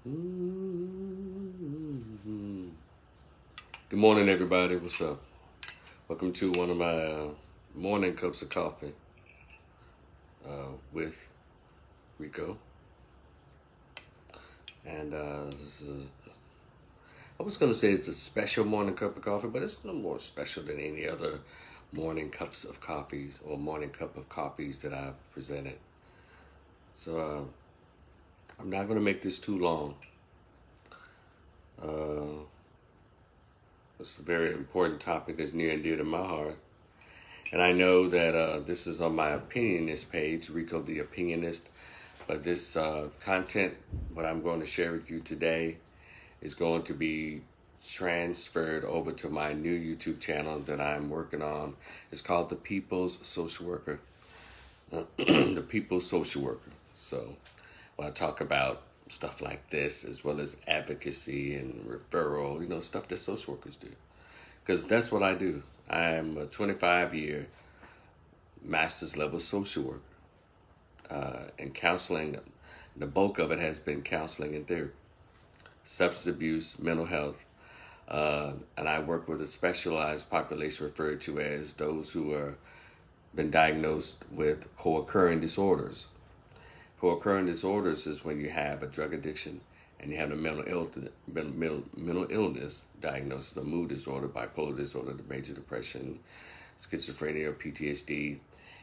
Mm-hmm. Good morning, everybody. What's up? Welcome to one of my morning cups of coffee with Rico. And this is, I was going to say it's a special morning cup of coffee, but it's no more special than any other morning cups of coffees or morning cup of coffees that I've presented. So I'm not going to make this too long. It's a very important topic that's near and dear to my heart. And I know that this is on my opinionist page, Rico the Opinionist. But this content, what I'm going to share with you today, is going to be transferred over to my new YouTube channel that I'm working on. It's called The People's Social Worker. The People's Social Worker. So when I talk about stuff like this, as well as advocacy and referral, stuff that social workers do. Because that's what I do. I'm a 25-year master's level social worker. And counseling, the bulk of it has been counseling and therapy, substance abuse, mental health. And I work with a specialized population referred to as those who are been diagnosed with co-occurring disorders. Co-occurring disorders is when you have a drug addiction and you have a mental illness diagnosis, a mood disorder, bipolar disorder, the major depression, schizophrenia, or PTSD,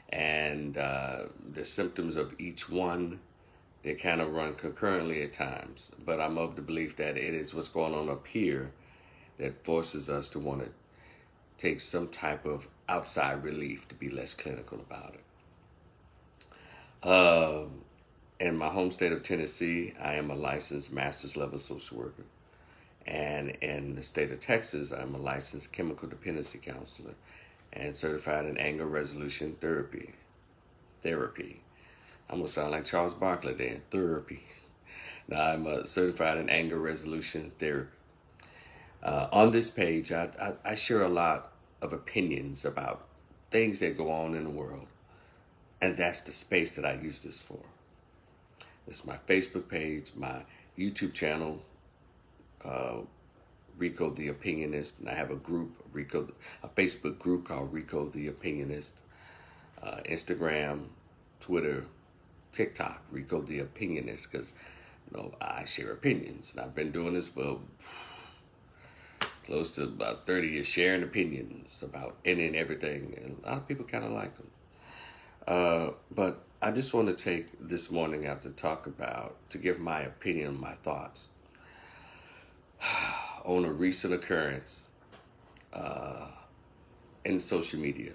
and the symptoms of each one, they kind of run concurrently at times. But I'm of the belief that it is what's going on up here that forces us to want to take some type of outside relief to be less clinical about it. In my home state of Tennessee, I am a licensed master's level social worker. And in the state of Texas, I'm a licensed chemical dependency counselor and certified in anger resolution therapy. I'm going to sound like Charles Barkley then, therapy. Now, I'm certified in anger resolution therapy. On this page, I share a lot of opinions about things that go on in the world. And that's the space that I use this for. This is my Facebook page, my YouTube channel, Rico the Opinionist, and I have a Facebook group called Rico the Opinionist, Instagram, Twitter, TikTok, Rico the Opinionist, because I share opinions, and I've been doing this for close to about 30 years, sharing opinions about any and everything, and a lot of people kind of like them. But I just want to take this morning out to give my opinion, my thoughts on a recent occurrence in social media.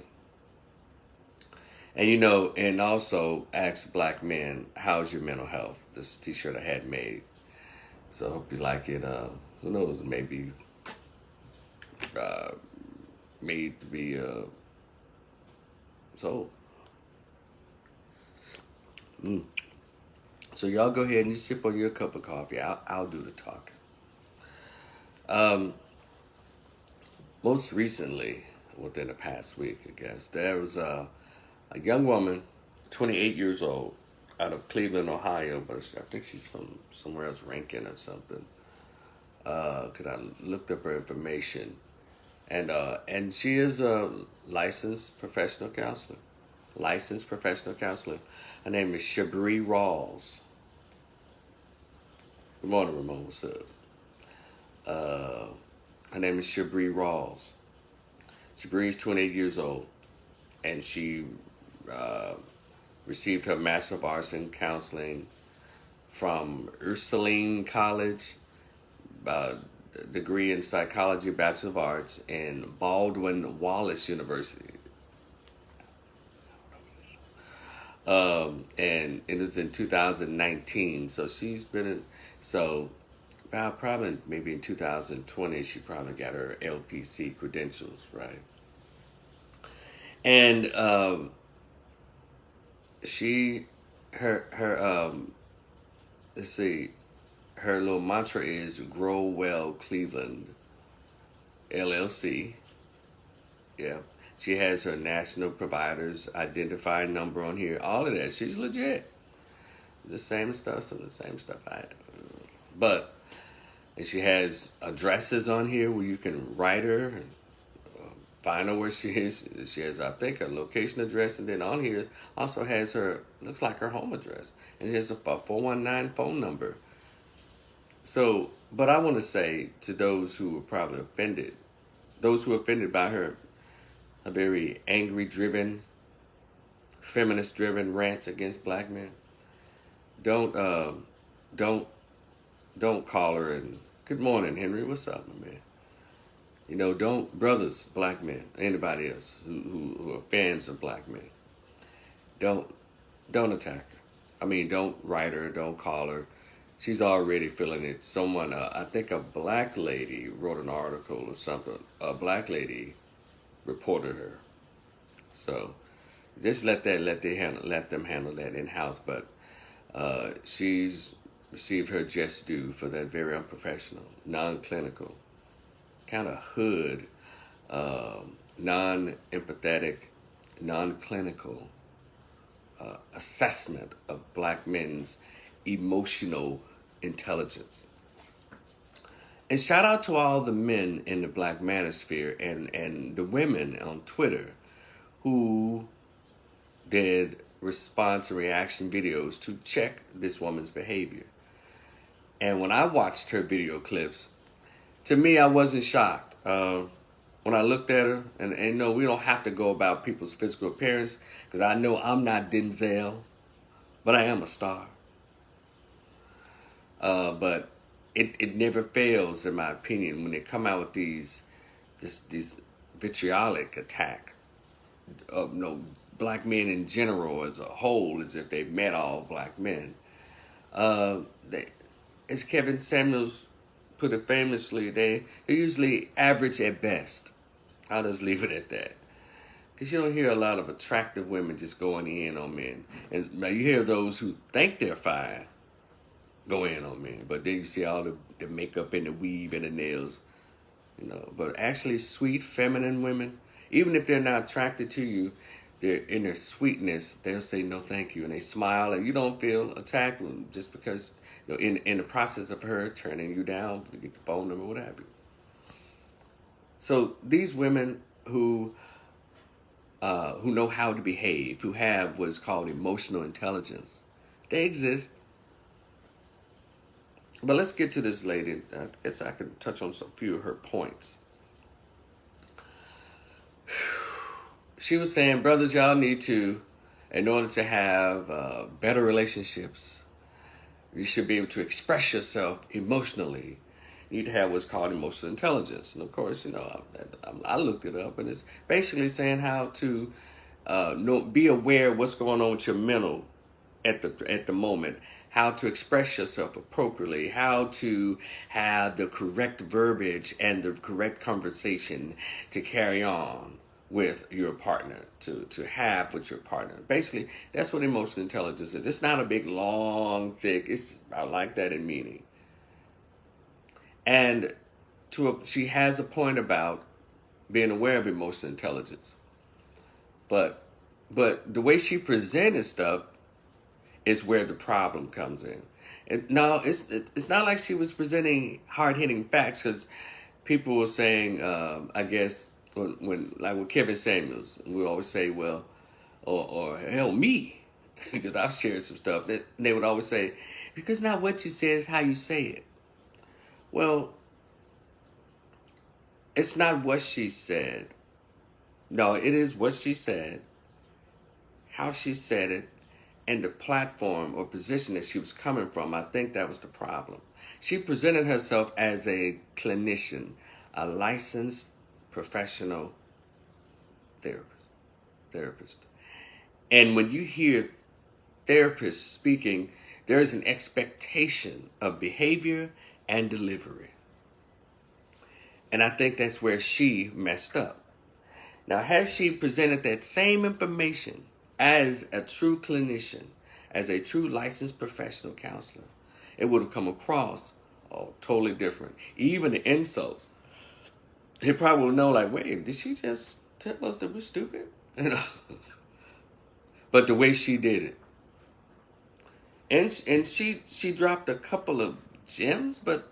And and also ask black men, how's your mental health? This t-shirt I had made. So I hope you like it. Who knows, maybe made to be sold. So y'all go ahead and you sip on your cup of coffee. I'll do the talking. Most recently, within the past week, I guess, there was a young woman, 28 years old, out of Cleveland, Ohio, but I think she's from somewhere else, Rankin or something. Cause I looked up her information, and she is a licensed professional counselor. Her name is Shabri Rawls. Good morning, Ramon. What's up? Her name is Shabri Rawls. Shabri is 28 years old, and she received her Master of Arts in Counseling from Ursuline College, degree in Psychology, Bachelor of Arts, in Baldwin Wallace University. And it was in 2019, so she's been about probably maybe in 2020 she probably got her LPC credentials, right? And let's see, her little mantra is Grow Well Cleveland LLC. Yeah. She has her national providers identifying number on here. All of that. She's legit. The same stuff. But and she has addresses on here where you can write her and find out where she is. She has, I think, a location address, and then on here also has her, looks like her home address, and she has a 419 phone number. So, but I want to say to those who were probably offended, those who are offended by her, a very angry driven, feminist driven rant against black men, don't, don't, don't call her and, good morning, Henry, what's up, my man? You know, don't, brothers, black men, anybody else who are fans of black men, don't attack her. I mean, don't write her, don't call her. She's already feeling it. Someone, I think a black lady wrote an article or something. A black lady reported her. So just let them handle that in house. But she's received her just due for that very unprofessional, non-clinical, kind of hood, non-empathetic, non-clinical assessment of black men's emotional intelligence. And shout out to all the men in the black manosphere and the women on Twitter who did response and reaction videos to check this woman's behavior. And when I watched her video clips, to me, I wasn't shocked. When I looked at her, and no, we don't have to go about people's physical appearance, because I know I'm not Denzel, but I am a star. But it never fails, in my opinion, when they come out with these vitriolic attack of black men in general as a whole, as if they've met all black men. As Kevin Samuels put it famously, they're usually average at best. I'll just leave it at that. Because you don't hear a lot of attractive women just going in on men. And you hear those who think they're fine go in on men. But then you see all the makeup and the weave and the nails. But actually sweet, feminine women, even if they're not attracted to you, they're in their sweetness, they'll say no thank you. And they smile, and you don't feel attacked just because, in the process of her turning you down to get the phone number, what have you. So these women who know how to behave, who have what's called emotional intelligence, they exist. But let's get to this lady. I guess I could touch on a few of her points. She was saying, brothers, y'all need to, in order to have better relationships, you should be able to express yourself emotionally. You need to have what's called emotional intelligence. And of course, I looked it up, and it's basically saying how to be aware of what's going on with your mental at the moment, how to express yourself appropriately, how to have the correct verbiage and the correct conversation to carry on with your partner, to have with your partner. Basically, that's what emotional intelligence is. It's not a big, long, thick, it's about like that in meaning. And she has a point about being aware of emotional intelligence. But the way she presented stuff is where the problem comes in. No, it's not like she was presenting hard-hitting facts, because people were saying, I guess, when like with Kevin Samuels, we always say, well, or hell, me, because I've shared some stuff that they would always say, because not what you say is how you say it. Well, it's not what she said. No, it is what she said, how she said it, and the platform or position that she was coming from. I think that was the problem. She presented herself as a clinician, a licensed professional therapist. And when you hear therapists speaking, there is an expectation of behavior and delivery. And I think that's where she messed up. Now, had she presented that same information as a true clinician, as a true licensed professional counselor, it would have come across totally different. Even the insults, he probably would know, like, wait, did she just tell us that we're stupid? But the way she did it, and she dropped a couple of gems, but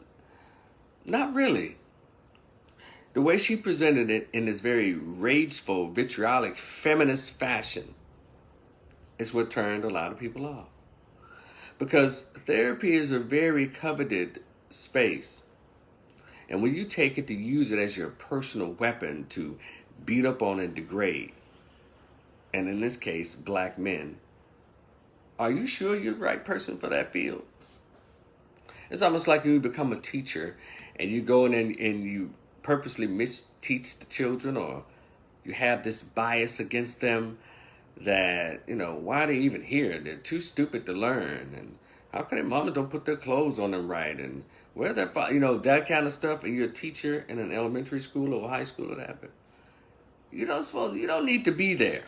not really. The way she presented it in this very rageful, vitriolic, feminist fashion is what turned a lot of people off. Because therapy is a very coveted space. And when you take it to use it as your personal weapon to beat up on and degrade, and in this case, black men, are you sure you're the right person for that field? It's almost like you become a teacher and you go in and you purposely misteach the children, or you have this bias against them that, why are they even here? They're too stupid to learn. And how come their mama don't put their clothes on them right? And where their that kind of stuff. And you're a teacher in an elementary school or high school or whatever. You don't need to be there.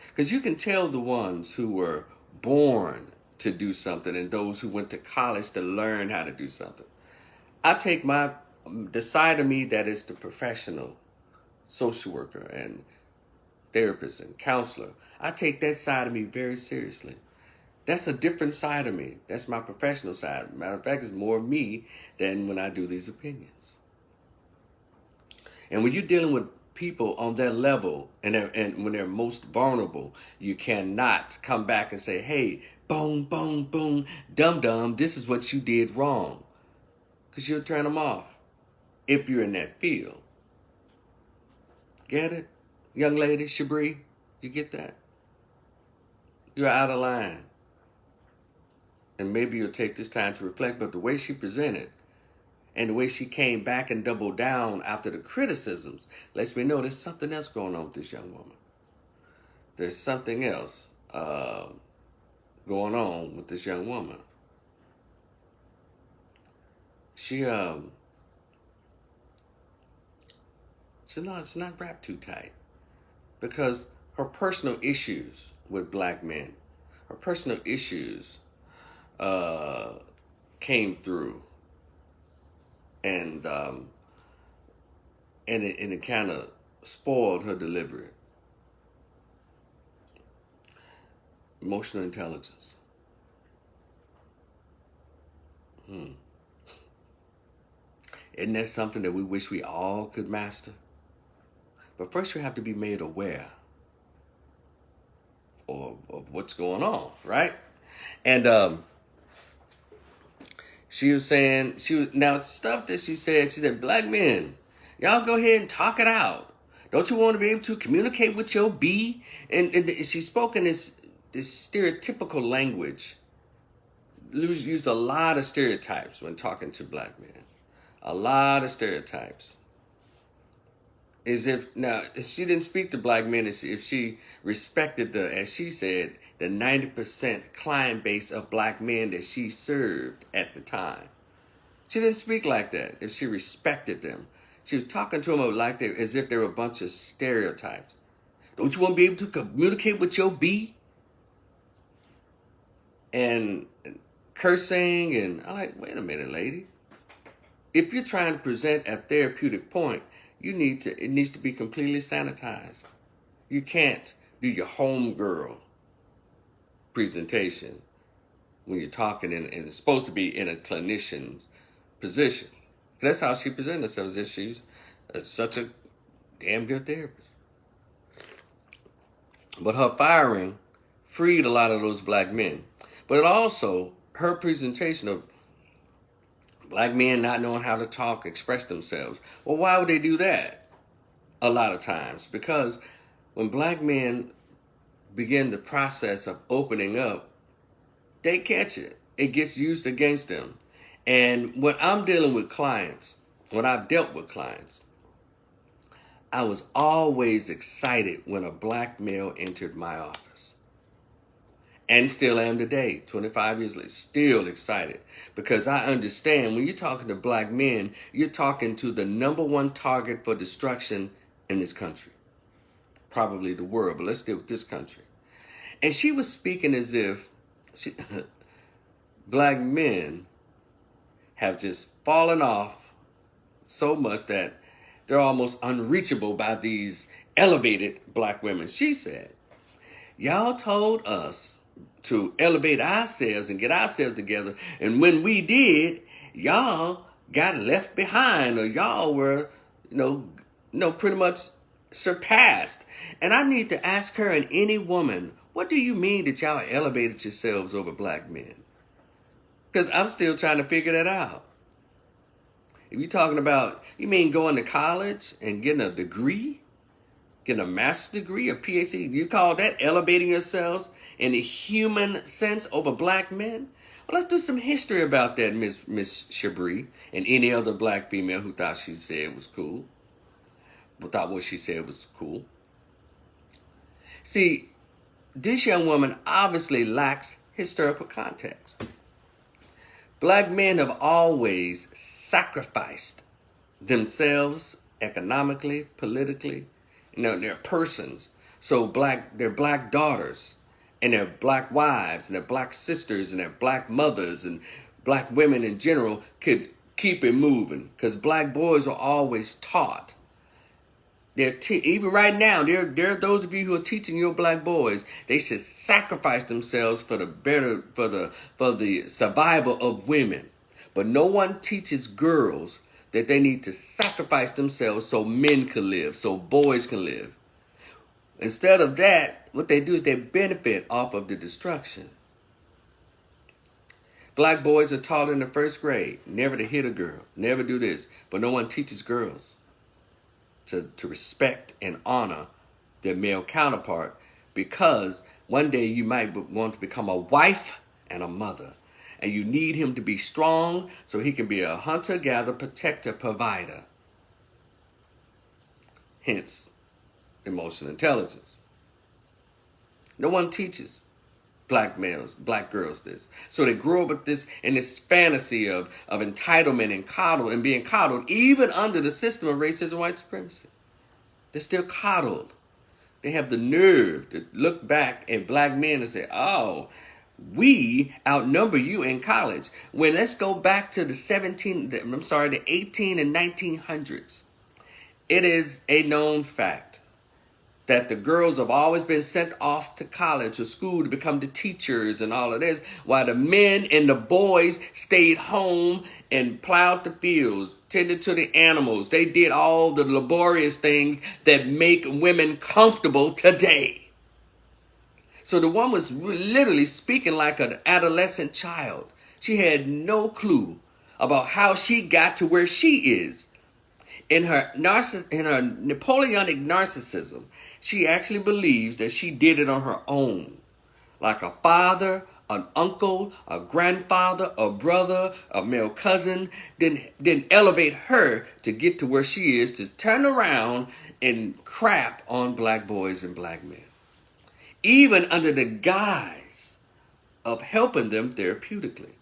Because you can tell the ones who were born to do something and those who went to college to learn how to do something. I take the side of me that is the professional social worker and therapist and counselor. I take that side of me very seriously. That's a different side of me. That's my professional side. Matter of fact, it's more me than when I do these opinions. And when you're dealing with people on that level and when they're most vulnerable, you cannot come back and say, hey, boom, boom, boom, dum-dum, this is what you did wrong. Because you'll turn them off if you're in that field. Get it? Young lady, Shabri, you get that? You're out of line. And maybe you'll take this time to reflect, but the way she presented and the way she came back and doubled down after the criticisms lets me know there's something else going on with this young woman. There's something else going on with this young woman. She's not wrapped too tight, because her personal issues with black men, her personal issues came through, and it kind of spoiled her delivery. Emotional intelligence. Isn't that something that we wish we all could master? But first you have to be made aware of what's going on, right? And she was saying, now stuff that she said, black men, y'all go ahead and talk it out. Don't you want to be able to communicate with your B? And she spoke in this stereotypical language. Used a lot of stereotypes when talking to black men. A lot of stereotypes. As if she didn't speak to black men if she respected as she said, the 90% client base of black men that she served at the time. She didn't speak like that if she respected them. She was talking to them as if they were a bunch of stereotypes. Don't you want to be able to communicate with your B? And cursing, and I'm like, wait a minute, lady. If you're trying to present a therapeutic point, it needs to be completely sanitized. You can't do your homegirl presentation when you're talking and it's supposed to be in a clinician's position. That's how she presented herself, as if she's such a damn good therapist. But her firing freed a lot of those black men. But it also, her presentation of black men not knowing how to talk, express themselves. Well, why would they do that? A lot of times. Because when black men begin the process of opening up, they catch it. It gets used against them. And when I'm dealing with clients, when I've dealt with clients, I was always excited when a black male entered my office. And still am today, 25 years later, still excited. Because I understand when you're talking to black men, you're talking to the number one target for destruction in this country. Probably the world, but let's deal with this country. And she was speaking as if black men have just fallen off so much that they're almost unreachable by these elevated black women. She said, y'all told us to elevate ourselves and get ourselves together. And when we did, y'all got left behind, or y'all were, pretty much surpassed. And I need to ask her and any woman, what do you mean that y'all elevated yourselves over black men? Because I'm still trying to figure that out. If you're talking about, you mean going to college and getting a degree? Getting a master's degree, a PhD, you call that elevating yourselves in the human sense over black men? Well, let's do some history about that, Miss Shabri, and any other black female who thought she said it was cool. Thought what she said was cool. See, this young woman obviously lacks historical context. Black men have always sacrificed themselves economically, politically, they're persons. So their black daughters and their black wives and their black sisters and their black mothers and black women in general could keep it moving, because black boys are always taught. Even right now, there are those of you who are teaching your black boys they should sacrifice themselves for the survival of women. But no one teaches girls that they need to sacrifice themselves so men can live, so boys can live. Instead of that, what they do is they benefit off of the destruction. Black boys are taught in the first grade never to hit a girl, never do this. But no one teaches girls to respect and honor their male counterpart, because one day you might want to become a wife and a mother. And you need him to be strong so he can be a hunter, gatherer, protector, provider. Hence, emotional intelligence. No one teaches black males, black girls this. So they grow up with this in this fantasy of entitlement and being coddled, even under the system of racism and white supremacy. They're still coddled. They have the nerve to look back at black men and say, oh, we outnumber you in college. When let's go back to the 18 and 1900s. It is a known fact that the girls have always been sent off to college or school to become the teachers and all of this, while the men and the boys stayed home and plowed the fields, tended to the animals. They did all the laborious things that make women comfortable today. So the woman was literally speaking like an adolescent child. She had no clue about how she got to where she is. In her Napoleonic narcissism, she actually believes that she did it on her own. Like a father, an uncle, a grandfather, a brother, a male cousin, then elevate her to get to where she is, to turn around and crap on black boys and black men. Even under the guise of helping them therapeutically.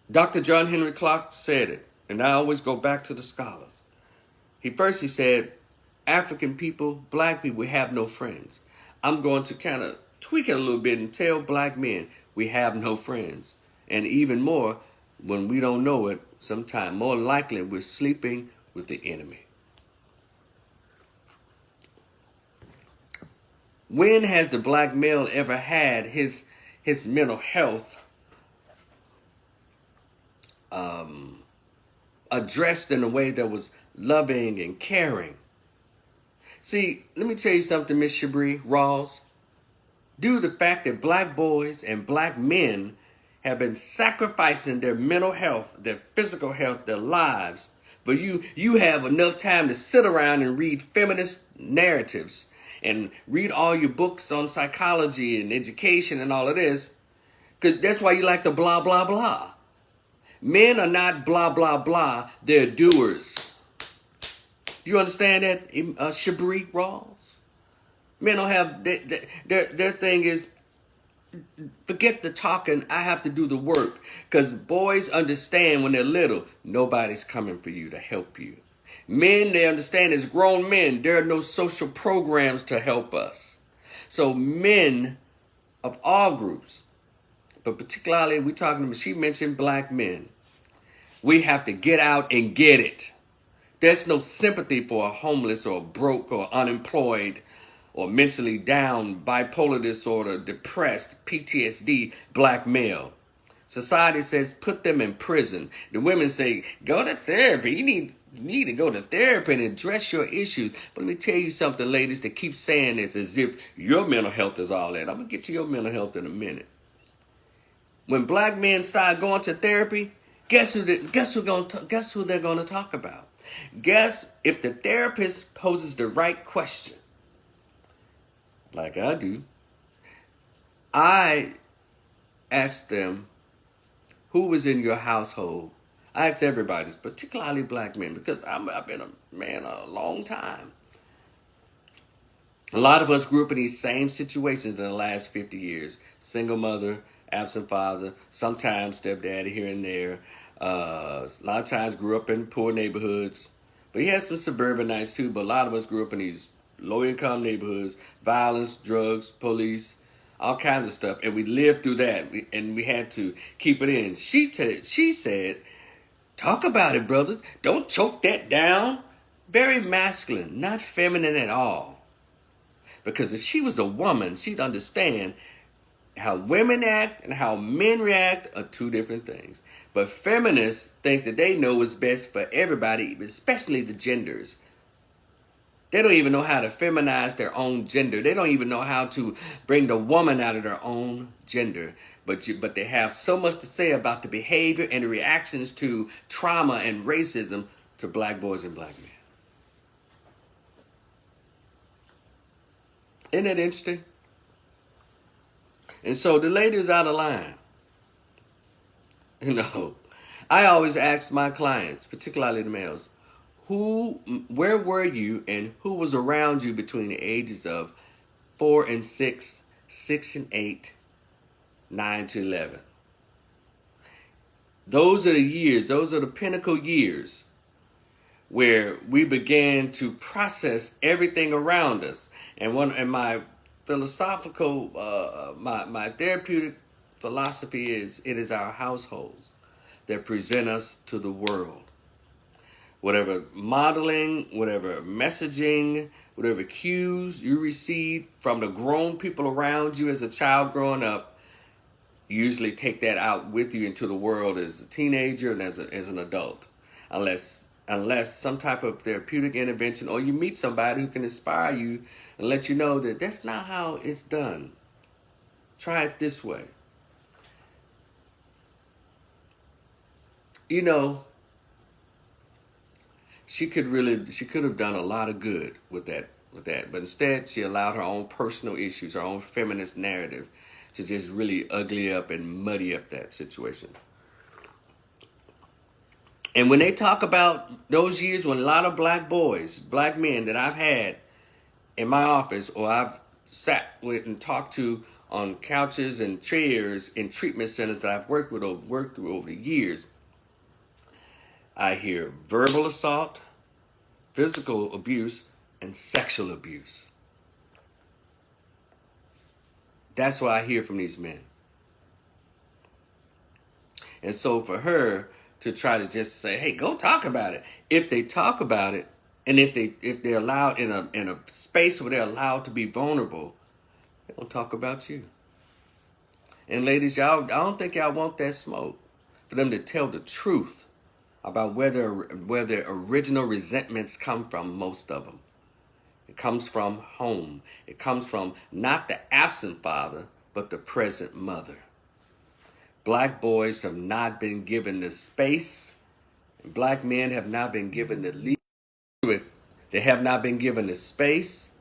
Dr. John Henry Clark said it, and I always go back to the scholars. He said, African people, black people, we have no friends. I'm going to kind of tweak it a little bit and tell black men we have no friends. And even more, when we don't know it, sometime more likely we're sleeping with the enemy. When has the black male ever had his mental health addressed in a way that was loving and caring? See, let me tell you something, Miss Shabri Rawls. Due to the fact that black boys and black men have been sacrificing their mental health, their physical health, their lives, but you have enough time to sit around and read feminist narratives and read all your books on psychology and education and all of this, because that's why you like the blah, blah, blah. Men are not blah, blah, blah. They're doers. Do you understand that, Shabri Rawls? Men don't have, their thing is, forget the talking, I have to do the work. Because boys understand when they're little, nobody's coming for you to help you. Men, they understand as grown men, there are no social programs to help us. So men of all groups, but particularly we're talking about, she mentioned black men. We have to get out and get it. There's no sympathy for a homeless or a broke or unemployed or mentally down, bipolar disorder, depressed, PTSD, black male. Society says put them in prison. The women say go to therapy. You need to go to therapy and address your issues. But let me tell you something, ladies, that keep saying this as if your mental health is all that. I'm gonna get to your mental health in a minute. When black men start going to therapy, guess who they're gonna talk about? Guess if the therapist poses the right question, like I do, I ask them, who was in your household? I ask everybody, particularly black men, because I've been a man a long time. A lot of us grew up in these same situations in the last 50 years. Single mother, absent father, sometimes stepdaddy here and there. A lot of times grew up in poor neighborhoods. But he had some suburbanites too, but a lot of us grew up in these low-income neighborhoods, violence, drugs, police, all kinds of stuff. And we lived through that, and we had to keep it in. She said, talk about it, brothers. Don't choke that down. Very masculine, not feminine at all. Because if she was a woman, she'd understand how women act and how men react are two different things. But feminists think that they know what's best for everybody, especially the genders. They don't even know how to feminize their own gender. They don't even know how to bring the woman out of their own gender. But they have so much to say about the behavior and the reactions to trauma and racism to black boys and black men. Isn't that interesting? And so the lady is out of line. I always ask my clients, particularly the males, where were you and who was around you between the ages of 4 and 6, 6 and 8, 9 to 11? Those are the years, those are the pinnacle years where we began to process everything around us. And my philosophical, my therapeutic philosophy is, it is our households that present us to the world. Whatever modeling, whatever messaging, whatever cues you receive from the grown people around you as a child growing up, you usually take that out with you into the world as a teenager and as an adult. Unless some type of therapeutic intervention, or you meet somebody who can inspire you and let you know that that's not how it's done. Try it this way. She could have done a lot of good with that. But instead, she allowed her own personal issues, her own feminist narrative to just really ugly up and muddy up that situation. And when they talk about those years when a lot of black boys, black men that I've had in my office, or I've sat with and talked to on couches and chairs in treatment centers that I've worked through over the years, I hear verbal assault, physical abuse, and sexual abuse. That's what I hear from these men. And so for her to try to just say, hey, go talk about it. If they talk about it, and if they're allowed in a space where they're allowed to be vulnerable, they don't talk about you. And ladies, I don't think y'all want that smoke. For them to tell the truth about where their original resentments come from, most of them. It comes from home. It comes from not the absent father, but the present mother. Black boys have not been given the space. And black men have not been given the leeway. They have not been given the space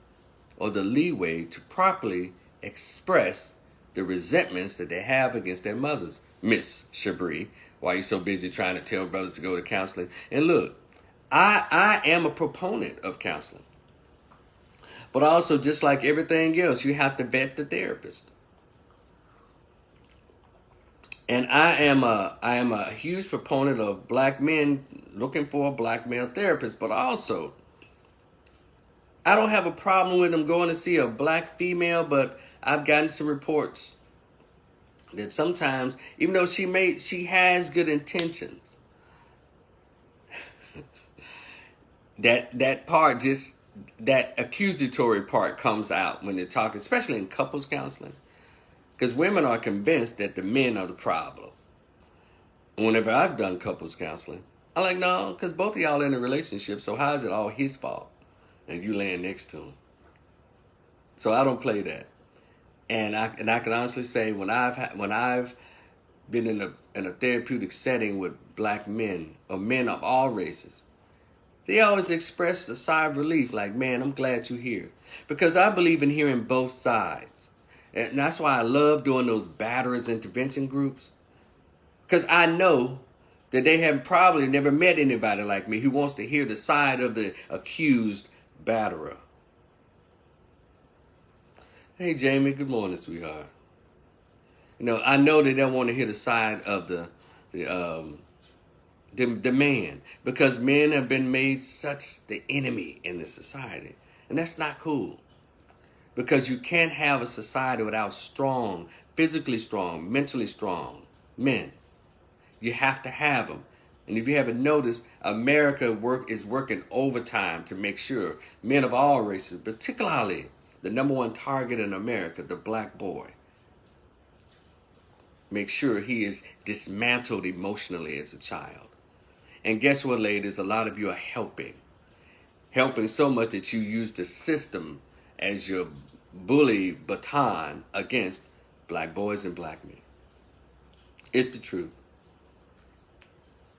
or the leeway to properly express the resentments that they have against their mothers. Miss Shabri, why are you so busy trying to tell brothers to go to counseling? And look, I am a proponent of counseling. But also, just like everything else, you have to vet the therapist. And I am a huge proponent of black men looking for a black male therapist, but also I don't have a problem with them going to see a black female, but I've gotten some reports that sometimes, even though she has good intentions, that part just that accusatory part comes out when they're talking, especially in couples counseling, because women are convinced that the men are the problem. Whenever I've done couples counseling, I'm like, no, because both of y'all in a relationship, so how is it all his fault and you laying next to him? So I don't play that. And I can honestly say when I've been in a therapeutic setting with black men or men of all races, they always express a sigh of relief, like, man, I'm glad you're here. Because I believe in hearing both sides. And that's why I love doing those batterers intervention groups. Because I know that they have probably never met anybody like me who wants to hear the side of the accused batterer. Hey, Jamie, good morning, sweetheart. You know, I know they don't want to hear the side of the man, because men have been made such the enemy in this society. And that's not cool. Because you can't have a society without strong, physically strong, mentally strong men. You have to have them. And if you haven't noticed, America is working overtime to make sure men of all races, particularly the number one target in America, the black boy, make sure he is dismantled emotionally as a child. And guess what, ladies? A lot of you are helping so much that you use the system as your bully baton against black boys and black men. It's the truth.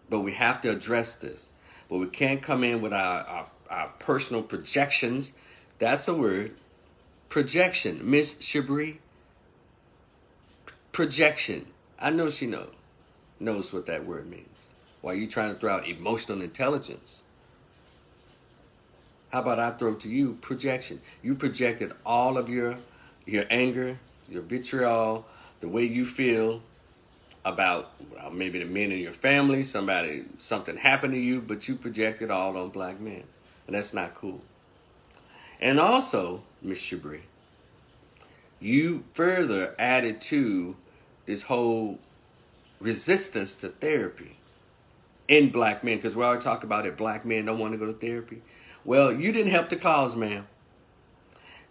But we have to address this. But we can't come in with our personal projections. That's a word. Projection. Miss Shabri. Projection. I know she knows what that word means. Why are you trying to throw out emotional intelligence? How about I throw to you projection? You projected all of your anger, your vitriol, the way you feel about maybe the men in your family, something happened to you, but you projected all on black men. And that's not cool. And also, Miss Shabri, you further added to this whole resistance to therapy in black men, because we already talk about it, black men don't want to go to therapy. Well, you didn't help the cause, ma'am.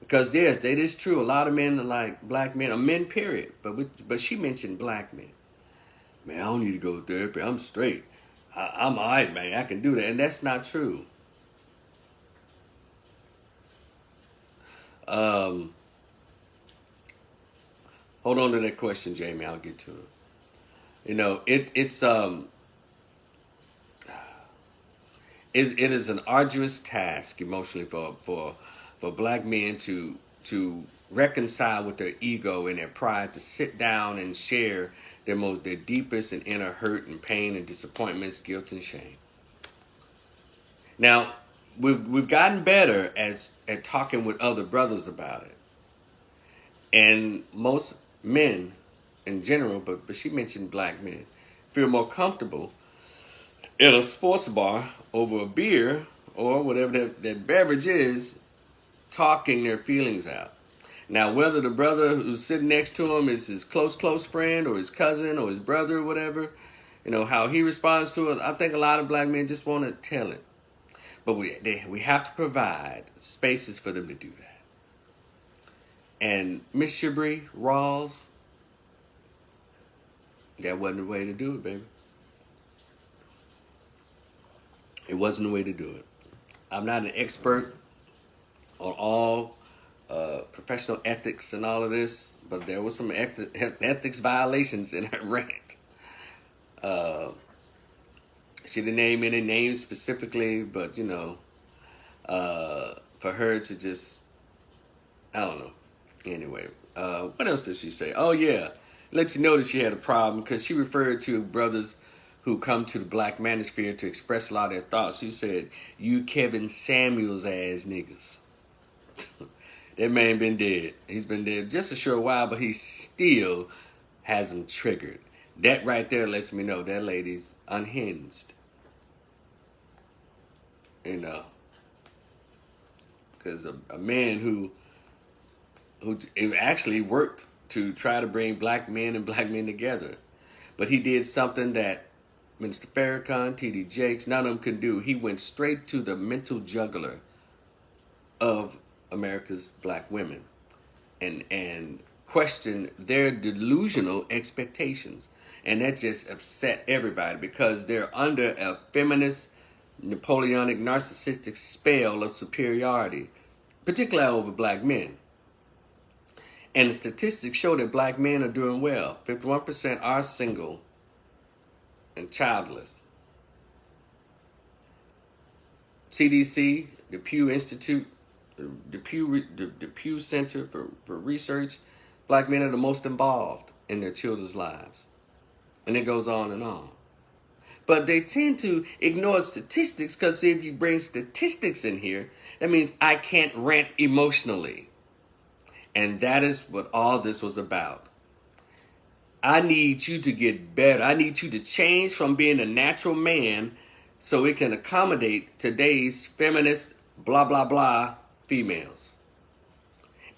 Because it is true, a lot of men are like black men, or men period, but she mentioned black men. Man, I don't need to go to therapy. I'm straight. I'm all right, man. I can do that. And that's not true. Hold on to that question, Jamie. I'll get to it. You know, it is an arduous task emotionally for black men to reconcile with their ego and their pride, to sit down and share their deepest and inner hurt and pain and disappointments, guilt and shame. Now, we've gotten better at talking with other brothers about it. And most men in general, but she mentioned black men, feel more comfortable in a sports bar over a beer or whatever that beverage is, talking their feelings out. Now, whether the brother who's sitting next to him is his close friend or his cousin or his brother or whatever, you know, how he responds to it, I think a lot of black men just want to tell it. But we have to provide spaces for them to do that. And Miss Shabri Rawls, that wasn't the way to do it, baby. It wasn't the way to do it. I'm not an expert on all professional ethics and all of this, but there was some ethics violations in her rant. She didn't name any names specifically, but, you know, for her to just, I don't know. Anyway, what else did she say? Oh, yeah. Let you know that she had a problem because she referred to brothers who come to the black manosphere to express a lot of their thoughts. She said, you Kevin Samuels ass niggas. That man been dead. He's been dead just a short while, but he still has them triggered. That right there lets me know that lady's unhinged. You know, because a man who actually worked to try to bring black men and black men together, but he did something that Mr. Farrakhan, T.D. Jakes, none of them could do. He went straight to the mental juggler of America's black women and question their delusional expectations. And that just upset everybody because they're under a feminist, Napoleonic, narcissistic spell of superiority, particularly over black men. And the statistics show that black men are doing well. 51% are single and childless. CDC, the Pew Institute, the Pew Center for Research, black men are the most involved in their children's lives. And it goes on and on. But they tend to ignore statistics because if you bring statistics in here, that means I can't rant emotionally. And that is what all this was about. I need you to get better. I need you to change from being a natural man so it can accommodate today's feminist blah, blah, blah females.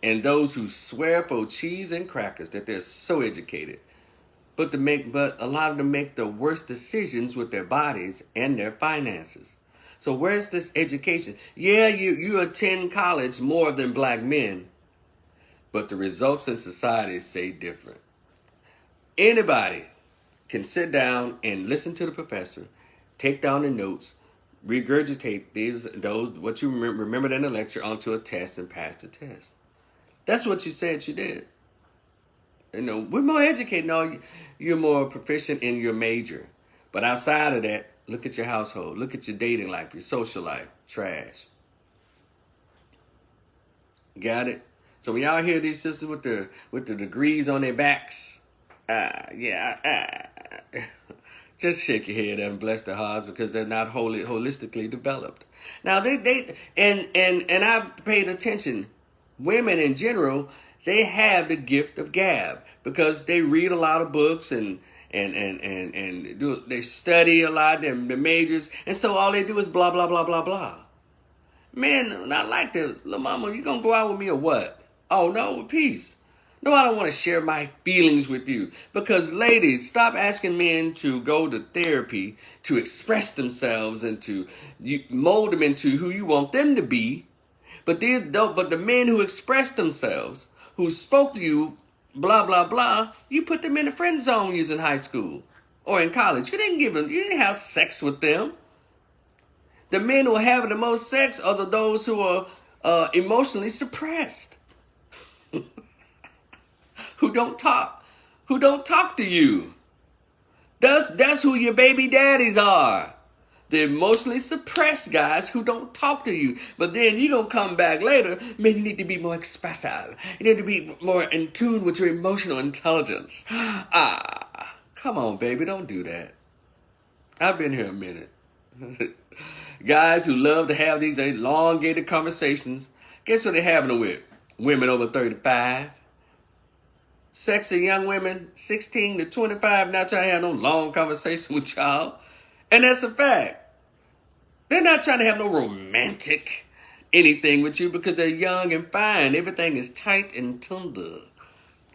And those who swear for cheese and crackers that they're so educated. But a lot of them make the worst decisions with their bodies and their finances. So where's this education? Yeah, you attend college more than black men, but the results in society say different. Anybody can sit down and listen to the professor, take down the notes, regurgitate what you remembered in the lecture onto a test and pass the test. That's what you said you did. You know, we're more educated. No, you're more proficient in your major. But outside of that, look at your household. Look at your dating life, your social life. Trash. Got it? So when y'all hear these sisters with the degrees on their backs, just shake your head and bless their hearts because they're not holistically developed. Now and I've paid attention. Women in general, they have the gift of gab because they read a lot of books and they study a lot, their majors, and so all they do is blah, blah, blah, blah, blah. Men, not like this. Little mama, you gonna go out with me or what? Oh, no, peace. No, I don't want to share my feelings with you. Because ladies, stop asking men to go to therapy to express themselves and to mold them into who you want them to be. But the men who express themselves, who spoke to you, blah, blah, blah, you put them in the friend zone using high school or in college. You didn't have sex with them. The men who are having the most sex are those who are emotionally suppressed, who don't talk to you. That's who your baby daddies are. The emotionally suppressed guys who don't talk to you. But then you're going to come back later. Man, you need to be more expressive. You need to be more in tune with your emotional intelligence. Come on, baby. Don't do that. I've been here a minute. Guys who love to have these elongated conversations. Guess what they're having it with? Women over 35. Sexy young women, 16 to 25, not trying to have no long conversation with y'all. And that's a fact. They're not trying to have no romantic anything with you because they're young and fine. Everything is tight and tender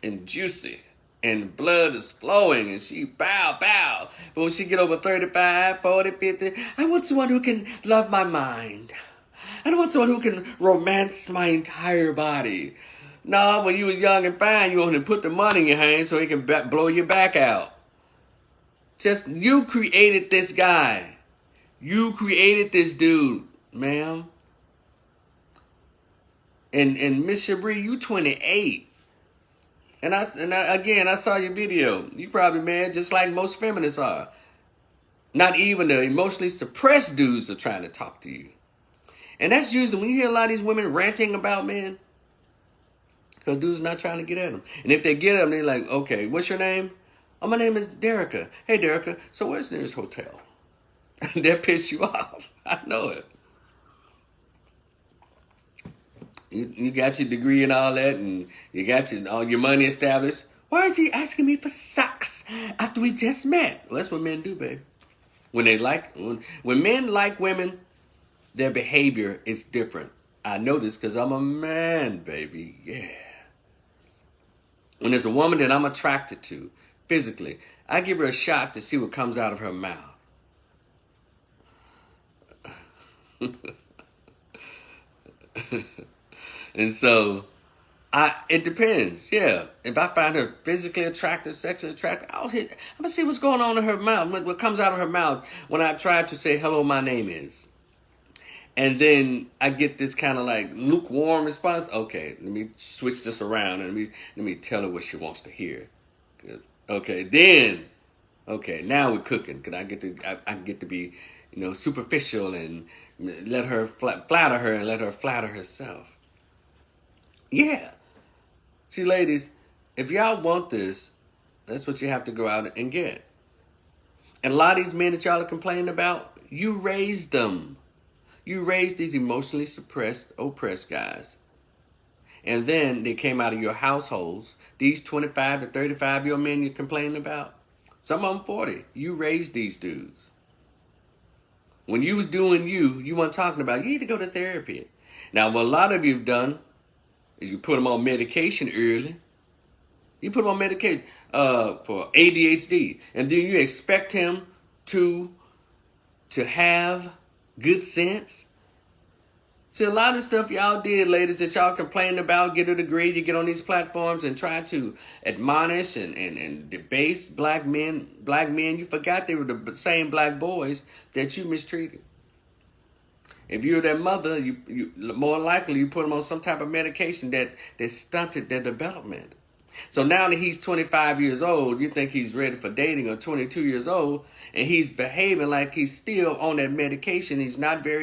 and juicy. And blood is flowing and she bow. But when she get over 35, 40, 50, I want someone who can love my mind. I don't want someone who can romance my entire body. No, when you was young and fine, you wanted to put the money in your hand so he can blow your back out. Just, you created this guy. You created this dude, ma'am. And Miss Shabri, you 28. And I saw your video. You probably mad just like most feminists are. Not even the emotionally suppressed dudes are trying to talk to you. And that's usually when you hear a lot of these women ranting about men. Because dudes not trying to get at them. And if they get them, they're like, okay, what's your name? Oh, my name is Derica. Hey, Derica, so where's the nearest hotel? That piss you off. I know it. You got your degree and all that, and you got all your money established. Why is he asking me for sex after we just met? Well, that's what men do, babe. When men like women, their behavior is different. I know this because I'm a man, baby. Yeah. When there's a woman that I'm attracted to physically, I give her a shot to see what comes out of her mouth. And so it depends. Yeah. If I find her physically attractive, sexually attractive, I'm gonna see what's going on in her mouth, what comes out of her mouth when I try to say, hello, my name is. And then I get this kind of like lukewarm response. Okay, let me switch this around and let me tell her what she wants to hear. Okay, then, okay, now we're cooking. Cause I get to be, superficial and let her flatter her and let her flatter herself. Yeah. See, ladies, if y'all want this, that's what you have to go out and get. And a lot of these men that y'all are complaining about, you raised them. You raised these emotionally suppressed, oppressed guys. And then they came out of your households. These 25 to 35-year-old men you're complaining about, some of them 40. You raised these dudes. When you was doing you weren't talking about, you need to go to therapy. Now, what a lot of you have done is you put them on medication early. You put them on medication for ADHD. And then you expect him to have good sense. See, a lot of stuff y'all did, ladies, that y'all complain about, get a degree, you get on these platforms and try to admonish and debase black men. You forgot they were the same black boys that you mistreated. If you're their mother, you more likely you put them on some type of medication that stunted their development. So now that he's 25 years old, you think he's ready for dating, or 22 years old, and he's behaving like he's still on that medication. He's not there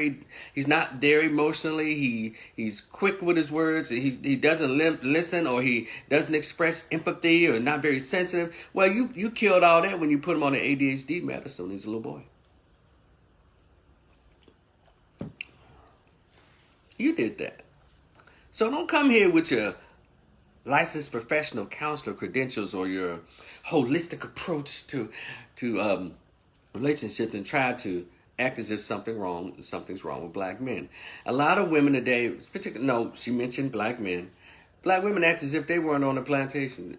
emotionally. He's quick with his words. He doesn't listen, or he doesn't express empathy, or not very sensitive. Well, you killed all that when you put him on the ADHD medicine when he was a little boy. You did that. So don't come here with your licensed professional counselor credentials or your holistic approach to relationships and try to act as if something's wrong with black men. A lot of women today, she mentioned black men. Black women act as if they weren't on a plantation.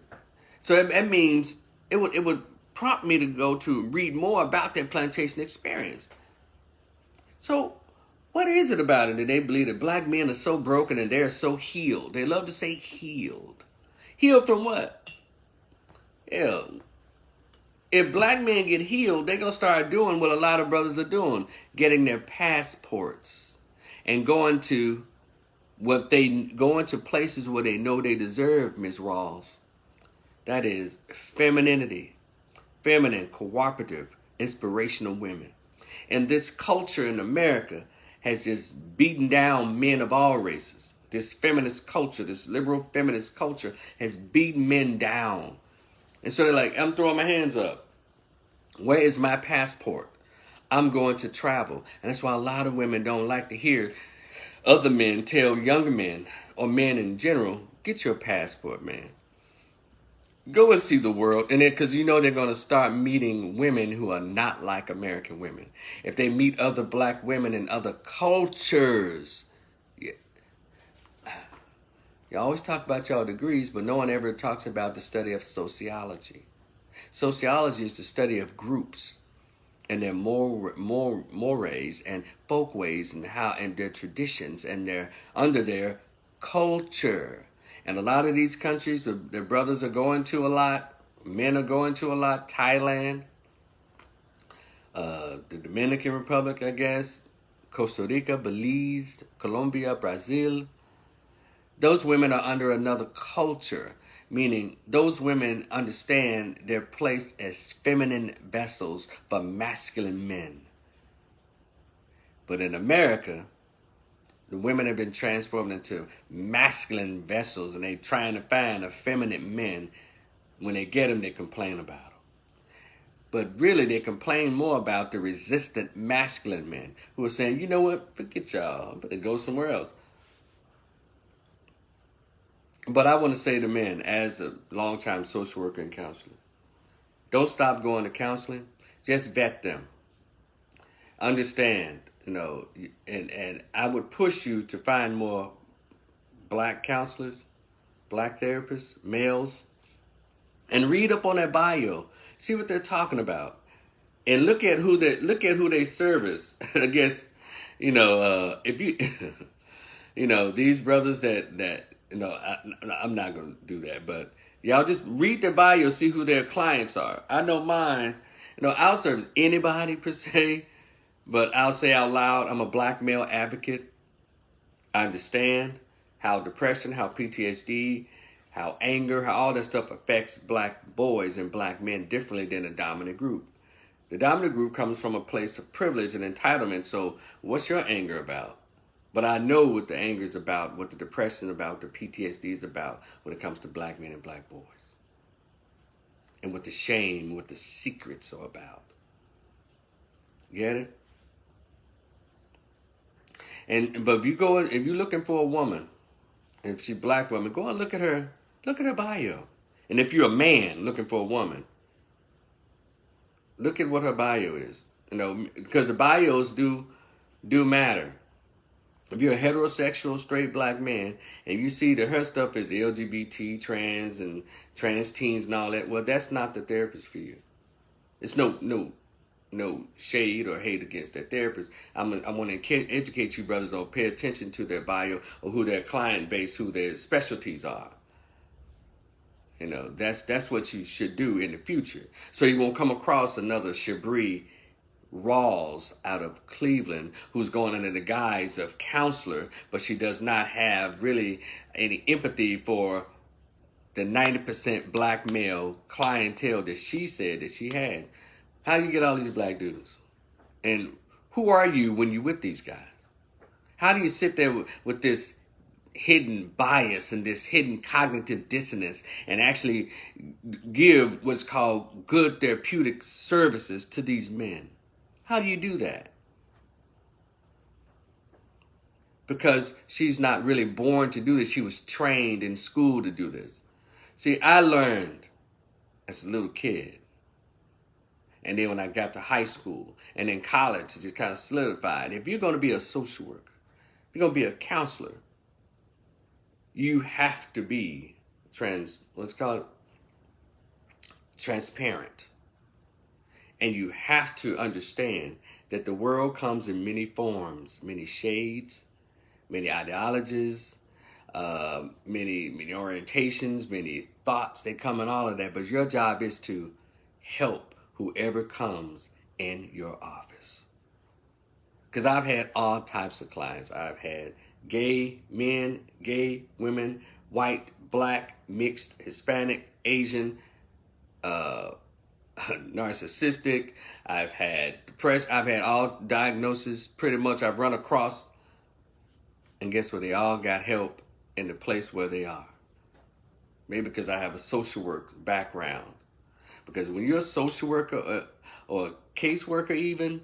So that means it would prompt me to go to read more about their plantation experience. So what is it about it that they believe that black men are so broken and they're so healed? They love to say healed. Healed from what? Hell, if black men get healed, they're going to start doing what a lot of brothers are doing, getting their passports and going to places where they know they deserve, Ms. Rawls. That is femininity, feminine, cooperative, inspirational women. And this culture in America has just beaten down men of all races. This feminist culture, this liberal feminist culture has beaten men down. And so they're like, I'm throwing my hands up. Where is my passport? I'm going to travel. And that's why a lot of women don't like to hear other men tell younger men, or men in general, get your passport, man. Go and see the world. And because they're going to start meeting women who are not like American women. If they meet other black women in other cultures. You always talk about y'all degrees, but no one ever talks about the study of sociology. Sociology is the study of groups and their mores and folkways and their traditions and under their culture. And a lot of these countries, their brothers are going to a lot, men are going to a lot. Thailand, the Dominican Republic, I guess, Costa Rica, Belize, Colombia, Brazil. Those women are under another culture, meaning those women understand their place as feminine vessels for masculine men. But in America, the women have been transformed into masculine vessels, and they're trying to find effeminate men. When they get them, they complain about them. But really, they complain more about the resistant masculine men who are saying, you know what, forget y'all, I'm going to go somewhere else. But I want to say to men, as a longtime social worker and counselor, don't stop going to counseling. Just vet them. Understand, and I would push you to find more black counselors, black therapists, males, and read up on their bio. See what they're talking about, and look at who they service. I guess, if you These brothers I'm not going to do that, but y'all just read their bio, see who their clients are. I know mine, I'll service anybody per se, but I'll say out loud, I'm a black male advocate. I understand how depression, how PTSD, how anger, how all that stuff affects black boys and black men differently than the dominant group. The dominant group comes from a place of privilege and entitlement. So what's your anger about? But I know what the anger is about, what the depression is about, the PTSD is about when it comes to black men and black boys. And what the shame, what the secrets are about. Get it? But if you're looking for a woman, if she's a black woman, go and look at her bio. And if you're a man looking for a woman, look at what her bio is. Because the bios do matter. If you're a heterosexual, straight black man, and you see that her stuff is LGBT, trans, and trans teens and all that, well, that's not the therapist for you. It's no shade or hate against their therapist. I want to educate you brothers on pay attention to their bio or who their client base, who their specialties are. That's what you should do in the future. So you won't come across another Shabri Rawls out of Cleveland who's going under the guise of counselor, but she does not have really any empathy for the 90% black male clientele that she said that she has. How do you get all these black dudes? And who are you when you're with these guys? How do you sit there with this hidden bias and this hidden cognitive dissonance and actually give what's called good therapeutic services to these men? How do you do that? Because she's not really born to do this. She was trained in school to do this. See, I learned as a little kid. And then when I got to high school and in college, it just kind of solidified. If you're going to be a social worker, if you're going to be a counselor, you have to be transparent. And you have to understand that the world comes in many forms, many shades, many ideologies, many orientations, many thoughts. They come in all of that. But your job is to help whoever comes in your office. Because I've had all types of clients. I've had gay men, gay women, white, black, mixed, Hispanic, Asian, narcissistic. I've had depression. I've had all diagnoses pretty much I've run across. And guess what? They all got help in the place where they are. Maybe because I have a social work background. Because when you're a social worker or a caseworker even,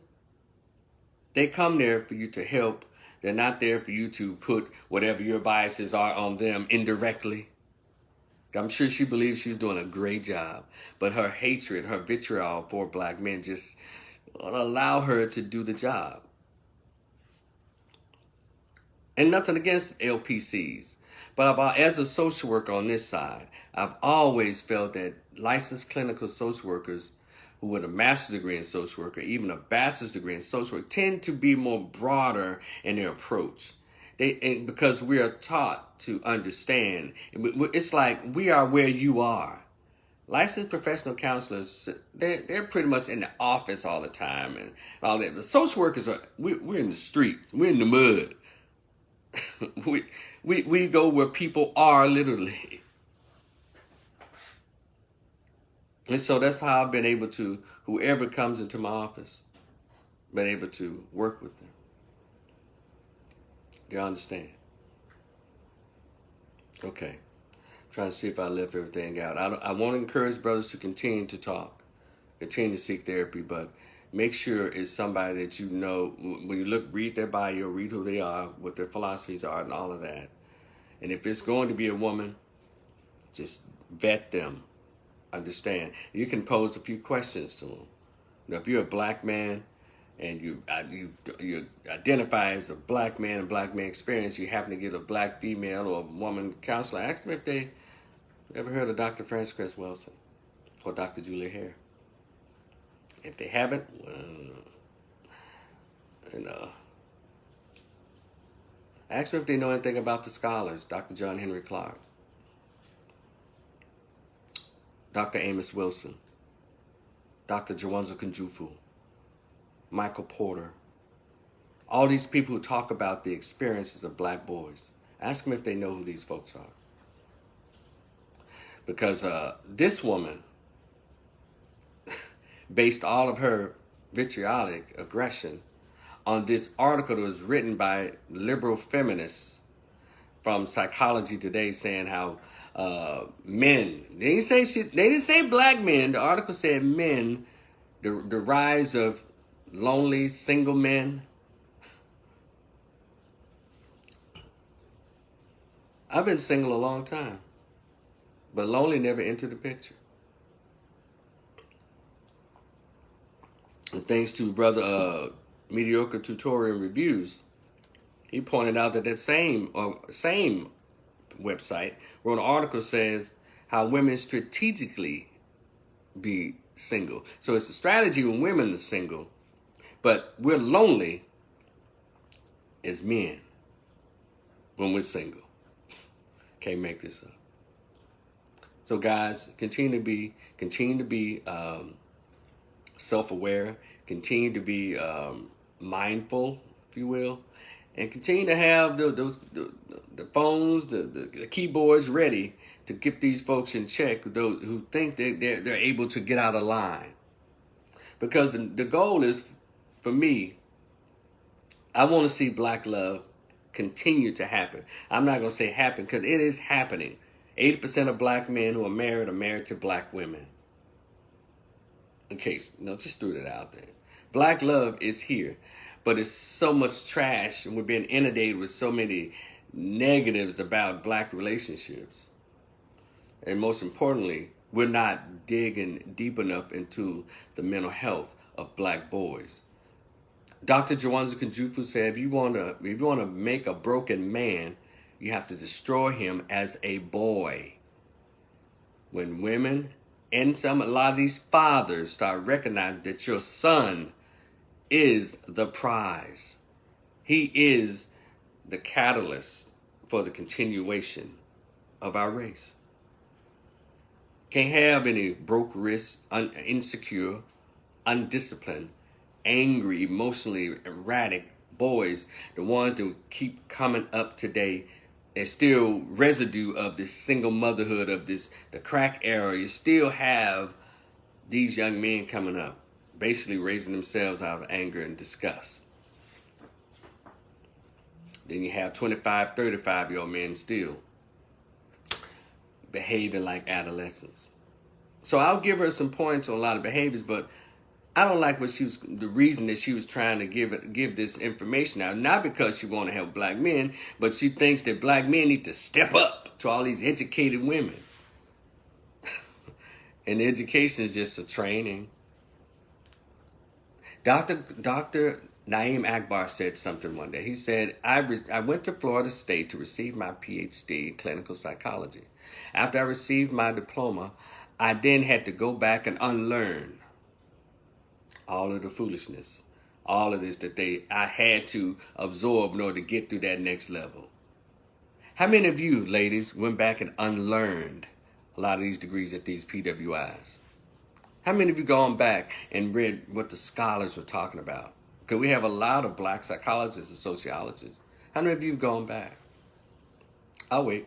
they come there for you to help. They're not there for you to put whatever your biases are on them indirectly. I'm sure she believes she's doing a great job. But her hatred, her vitriol for black men just won't allow her to do the job. And nothing against LPCs. But as a social worker on this side, I've always felt that licensed clinical social workers who with a master's degree in social work or even a bachelor's degree in social work tend to be more broader in their approach. Because we are taught to understand. It's like we are where you are. Licensed professional counselors, they're pretty much in the office all the time and all that. But social workers we're in the street, we're in the mud. we go where people are literally. And so that's how I've been able to, whoever comes into my office, been able to work with them. Do you understand? Okay. Trying to see if I left everything out. I want to encourage brothers to continue to talk, continue to seek therapy, but make sure it's somebody that you know, when you read their bio, read who they are, what their philosophies are, and all of that. And if it's going to be a woman, just vet them. Understand. You can pose a few questions to them. If you're a black man and you identify as a black man and black man experience, you happen to get a black female or a woman counselor, ask them if they ever heard of Dr. Frances Cress Welsing or Dr. Julia Hare. If they haven't, Ask them if they know anything about the scholars, Dr. John Henry Clark, Dr. Amos Wilson, Dr. Jawanza Kunjufu, Michael Porter, all these people who talk about the experiences of black boys. Ask them if they know who these folks are. Because this woman based all of her vitriolic aggression on this article that was written by liberal feminists from Psychology Today, saying how men, they didn't say black men, the article said men, the rise of lonely single men. I've been single a long time, but lonely never entered the picture. And thanks to brother Mediocre Tutorial Reviews, he pointed out that same website wrote an article says how women strategically be single. So it's a strategy when women are single, but we're lonely as men when we're single. Can't make this up. So guys, continue to be self-aware, continue to be mindful, if you will, and continue to have the phones, the keyboards ready to get these folks in check, those who think they're able to get out of line. Because the goal is, for me, I want to see black love continue to happen. I'm not going to say happen, because it is happening. 80% of black men who are married to black women. In case, just threw that out there. Black love is here, but it's so much trash, and we're being inundated with so many negatives about black relationships. And most importantly, we're not digging deep enough into the mental health of black boys. Dr. Jawanza Kunjufu said, if you want to make a broken man, you have to destroy him as a boy. When women and a lot of these fathers start recognizing that your son is the prize, he is the catalyst for the continuation of our race. Can't have any broke wrists, insecure, undisciplined, angry, emotionally erratic boys, the ones that keep coming up today. There's still residue of this single motherhood, of the crack era. You still have these young men coming up, basically raising themselves out of anger and disgust. Then you have 25, 35-year-old men still behaving like adolescents. So I'll give her some points on a lot of behaviors, but I don't like the reason that she was trying to give this information out. Not because she want to help black men, but she thinks that black men need to step up to all these educated women. And education is just a training. Dr. Naeem Akbar said something one day. He said, I went to Florida State to receive my PhD in clinical psychology. After I received my diploma, I then had to go back and unlearn all of the foolishness, all of this that I had to absorb in order to get through that next level. How many of you, ladies, went back and unlearned a lot of these degrees at these PWIs? How many of you gone back and read what the scholars were talking about? Because we have a lot of black psychologists and sociologists. How many of you have gone back? I'll wait.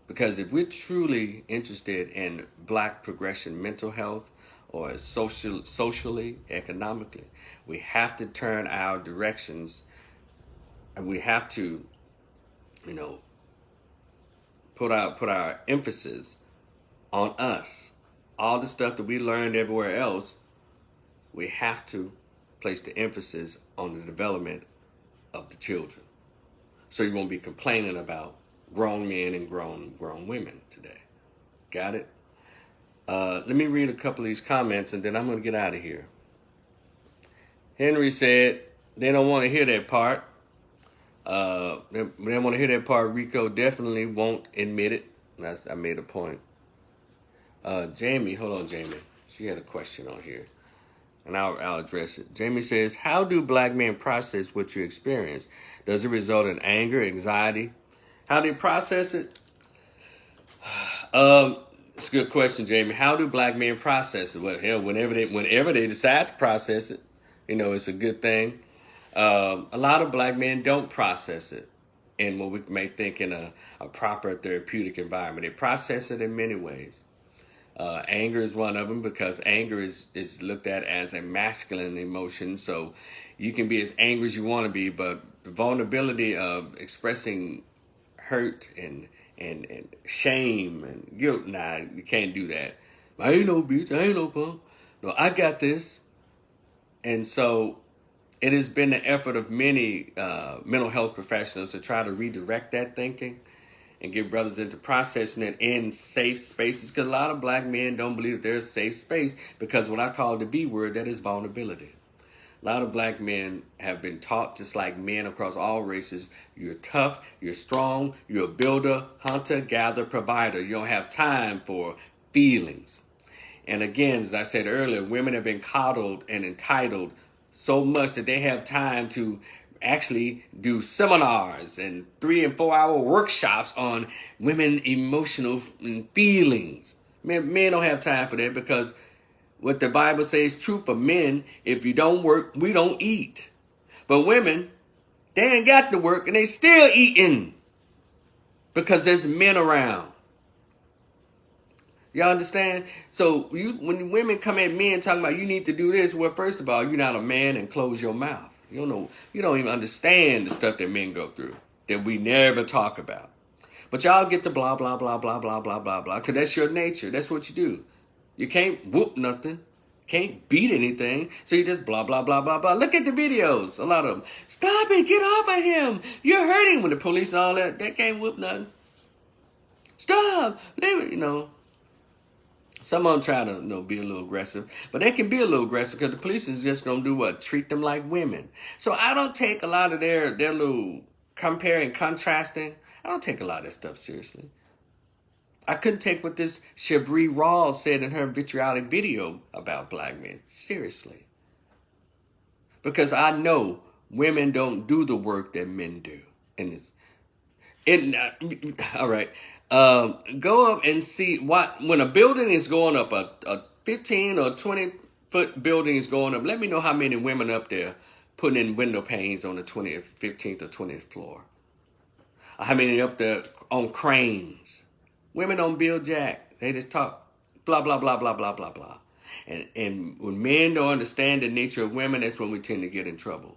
Because if we're truly interested in black progression, mental health, or socially, economically, we have to turn our directions, and we have to, put our emphasis on us. All the stuff that we learned everywhere else, we have to place the emphasis on the development of the children. So you won't be complaining about grown men and grown women today. Got it? Let me read a couple of these comments, and then I'm going to get out of here. Henry said they don't want to hear that part. They don't want to hear that part. Rico definitely won't admit it. I made a point. Jamie, hold on, Jamie. She had a question on here. and I'll address it. Jamie says, how do black men process what you experience? Does it result in anger, anxiety? How do you process it? It's a good question, Jamie. How do black men process it? Well, hell, whenever they decide to process it, it's a good thing. A lot of black men don't process it in what we may think in a proper therapeutic environment. They process it in many ways. Anger is one of them, because anger is looked at as a masculine emotion. So you can be as angry as you want to be, but the vulnerability of expressing hurt and shame and guilt, nah, you can't do that. I ain't no bitch, I ain't no punk. No, I got this. And so it has been the effort of many mental health professionals to try to redirect that thinking and get brothers into processing it in safe spaces, because a lot of black men don't believe that there's a safe space, because what I call the B word, that is vulnerability. A lot of black men have been taught, just like men across all races, you're tough, you're strong, you're a builder, hunter, gatherer, provider. You don't have time for feelings. And again, as I said earlier, women have been coddled and entitled so much that they have time to actually do seminars and 3 and 4 hour workshops on women emotional feelings. Men don't have time for that, because what the Bible says is true for men: if you don't work, we don't eat. But women, they ain't got to work and they still eating, because there's men around. Y'all understand? So when women come at men talking about you need to do this, well, first of all, you're not a man, and close your mouth. You don't even understand the stuff that men go through that we never talk about. But y'all get to blah, blah, blah, blah, blah, blah, blah, blah, because that's your nature. That's what you do. You can't whoop nothing. Can't beat anything. So you just blah, blah, blah, blah, blah. Look at the videos. A lot of them. Stop it. Get off of him. You're hurting. When the police and all that, they can't whoop nothing. Stop. Leave it, Some of them try to, be a little aggressive, but they can be a little aggressive because the police is just going to do what? Treat them like women. So I don't take a lot of their little comparing, contrasting. I don't take a lot of that stuff seriously. I couldn't take what this Shabri Rawls said in her vitriolic video about black men seriously. Because I know women don't do the work that men do. All right. Go up and see when a building is going up, a 15 or 20 foot building is going up. Let me know how many women up there putting in window panes on the 20th, 15th or 20th floor. How many up there on cranes? Women don't build jack. They just talk blah, blah, blah, blah, blah, blah, blah. And when men don't understand the nature of women, that's when we tend to get in trouble.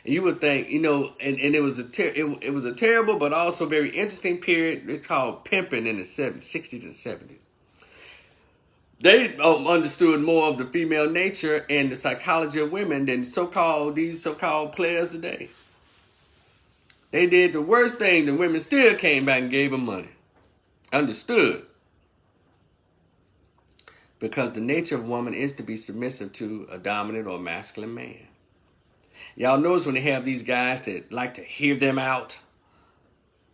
And you would think, and it was a terrible but also very interesting period. It's called pimping in the 60s and 70s. They understood more of the female nature and the psychology of women than these so-called players today. They did the worst thing. The women still came back and gave them money. Understood. Because the nature of woman is to be submissive to a dominant or masculine man. Y'all notice when they have these guys that like to hear them out,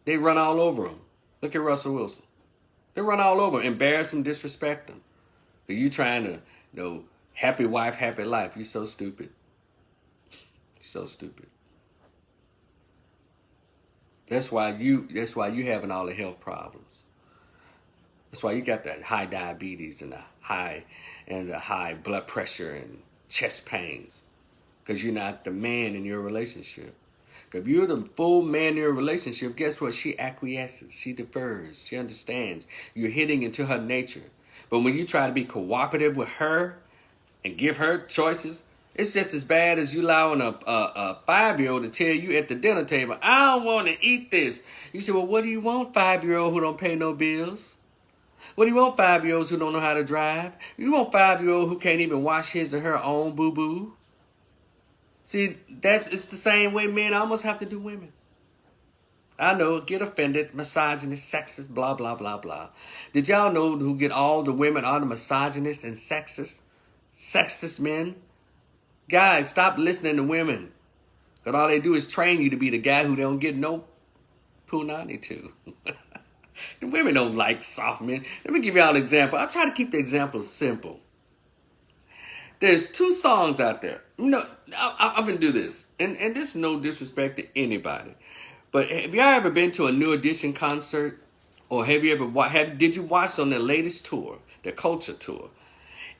they run all over them. Look at Russell Wilson. They run all over him, embarrass him, disrespect him. But you trying to, happy wife, happy life. You're so stupid. You're so stupid. That's why you having all the health problems. That's why you got that high diabetes and the high blood pressure and chest pains. Because you're not the man in your relationship. If you're the full man in your relationship, guess what? She acquiesces. She defers. She understands. You're hitting into her nature. But when you try to be cooperative with her and give her choices, it's just as bad as you allowing a 5-year-old to tell you at the dinner table, I don't want to eat this. You say, well, what do you want, 5-year-old who don't pay no bills? What do you want, 5-year-olds who don't know how to drive? You want 5-year-old who can't even wash his or her own boo-boo? See, it's the same way men almost have to do women. I know, get offended, misogynist, sexist, blah, blah, blah, blah. Did y'all know who get all the women are the misogynist and sexist men? Guys, stop listening to women. Because all they do is train you to be the guy who they don't get no punani to. The women don't like soft men. Let me give y'all an example. I'll try to keep the example simple. There's two songs out there. I'm gonna do this, and this is no disrespect to anybody, but have y'all ever been to a New Edition concert, or have you ever did you watch on their latest tour, their Culture tour,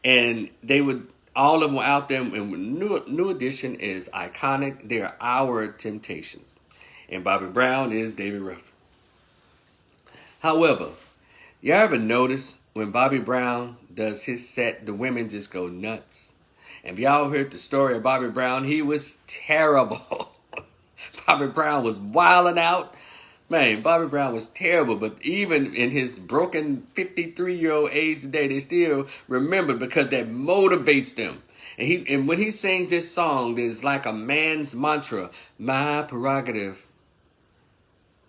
and they would all of them were out there, and New Edition is iconic. They are our Temptations, and Bobby Brown is David Ruffin. However, you ever notice when Bobby Brown does his set, the women just go nuts? And if y'all heard the story of Bobby Brown, he was terrible. Bobby Brown was wilding out. Man, Bobby Brown was terrible. But even in his broken 53-year-old age today, they still remember because that motivates them. And when he sings this song, there's like a man's mantra, my prerogative.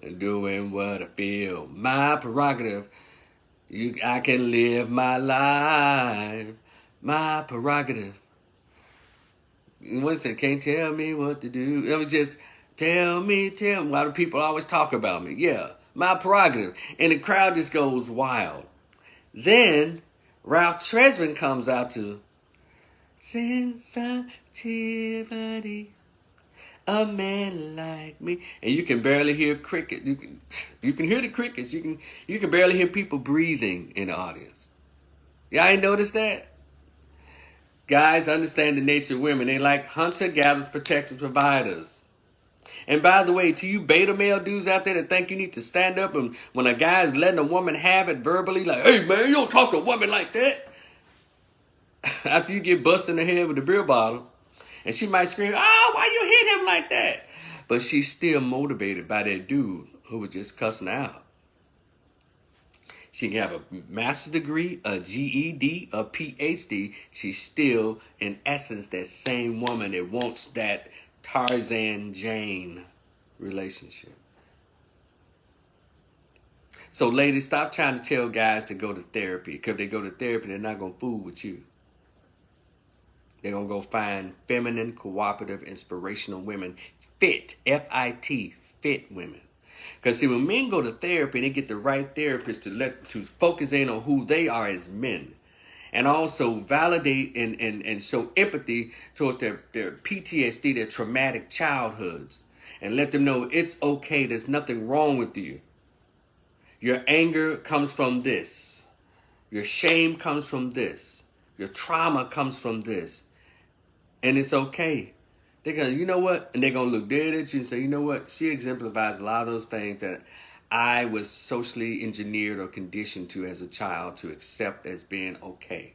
And doing what I feel, my prerogative. I can live my life, my prerogative. One said, can't tell me what to do. It was just, tell me. Why do people always talk about me? Yeah, my prerogative. And the crowd just goes wild. Then Ralph Tresvant comes out to sensitivity, a man like me. And you can barely hear crickets. You can hear the crickets. You can barely hear people breathing in the audience. Y'all ain't noticed that? Guys understand the nature of women. They like hunter-gatherers, protectors, providers. And by the way, to you beta male dudes out there that think you need to stand up and when a guy's letting a woman have it verbally, like, hey man, you don't talk to a woman like that. After you get busted in the head with a beer bottle, and she might scream, oh, why you hit him like that? But she's still motivated by that dude who was just cussing her out. She can have a master's degree, a GED, a PhD. She's still, in essence, that same woman that wants that Tarzan Jane relationship. So, ladies, stop trying to tell guys to go to therapy. Because if they go to therapy, they're not going to fool with you. They're going to go find feminine, cooperative, inspirational women. Fit, F-I-T, fit women. Because see, when men go to therapy, they get the right therapist to focus in on who they are as men. And also validate and show empathy towards their PTSD, their traumatic childhoods. And let them know it's okay, there's nothing wrong with you. Your anger comes from this. Your shame comes from this. Your trauma comes from this. And it's okay. They're going to, you know what? And they're going to look dead at you and say, you know what? She exemplifies a lot of those things that I was socially engineered or conditioned to as a child to accept as being okay.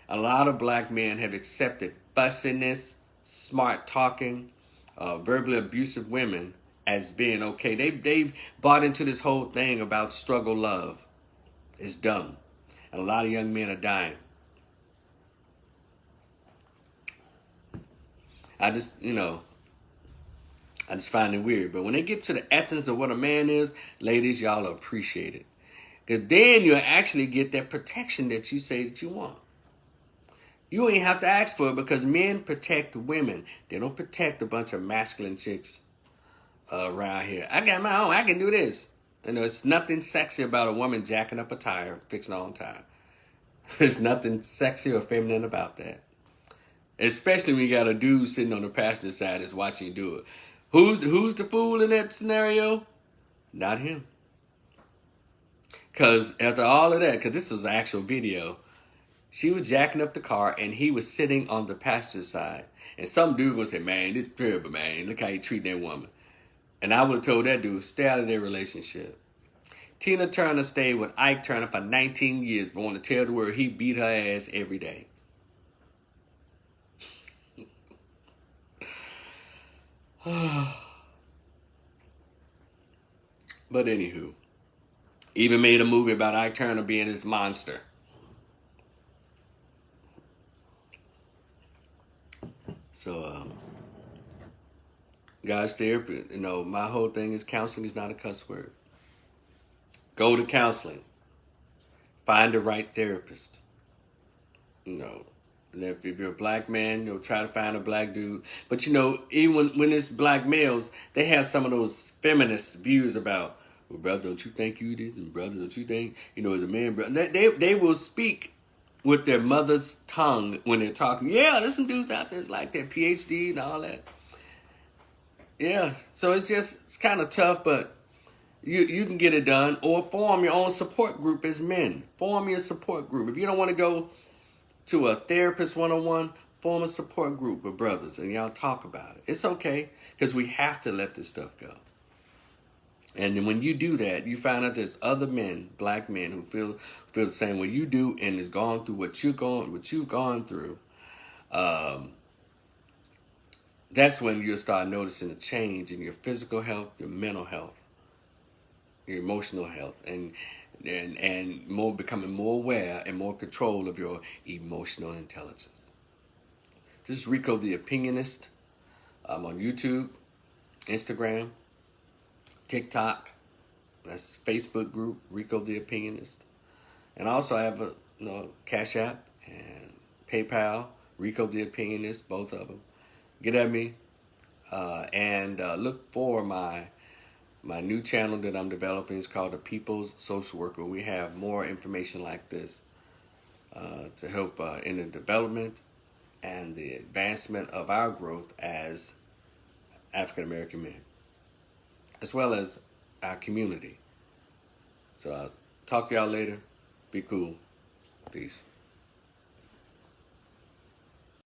A lot of black men have accepted fussiness, smart talking, verbally abusive women as being okay. They've bought into this whole thing about struggle love. It's dumb. And a lot of young men are dying. I just find it weird. But when they get to the essence of what a man is, ladies, y'all appreciate it. Because then you'll actually get that protection that you say that you want. You ain't have to ask for it because men protect women. They don't protect a bunch of masculine chicks around here. I got my own. I can do this. It's nothing sexy about a woman jacking up a tire, fixing her own tire. There's nothing sexy or feminine about that. Especially when you got a dude sitting on the passenger side that's watching you do it. Who's the fool in that scenario? Not him. Because after all of that, because this was an actual video, she was jacking up the car and he was sitting on the passenger side. And some dude was say, man, this is terrible, man. Look how you treat that woman. And I would have told that dude, stay out of their relationship. Tina Turner stayed with Ike Turner for 19 years, but want to tell the world he beat her ass every day. But anywho, even made a movie about Ike Turner being this monster. So, guys, therapy, my whole thing is counseling is not a cuss word. Go to counseling. Find the right therapist. And if you're a black man, try to find a black dude. But even when it's black males, they have some of those feminist views about, well, brother, don't you think you this? And brother, don't you think, as a man, brother. They will speak with their mother's tongue when they're talking. Yeah, there's some dudes out there that's like that, PhD and all that. Yeah, so it's kind of tough, but you can get it done. Or form your own support group as men. Form your support group. If you don't want to go to a therapist one-on-one, form a support group with brothers and y'all talk about it. It's okay, because we have to let this stuff go. And then when you do that, you find out there's other men, black men, who feel the same way you do and has gone through what you've gone through. That's when you'll start noticing a change in your physical health, your mental health, your emotional health, and more becoming more aware and more control of your emotional intelligence. This is Rico the Opinionist. I'm on YouTube, Instagram, TikTok. That's Facebook group, Rico the Opinionist. And also I have a Cash App and PayPal, Rico the Opinionist, both of them. Get at me, and look for my new channel that I'm developing. It's called The People's Social Worker. We have more information like this to help in the development and the advancement of our growth as African American men, as well as our community. So I'll talk to y'all later. Be cool. Peace.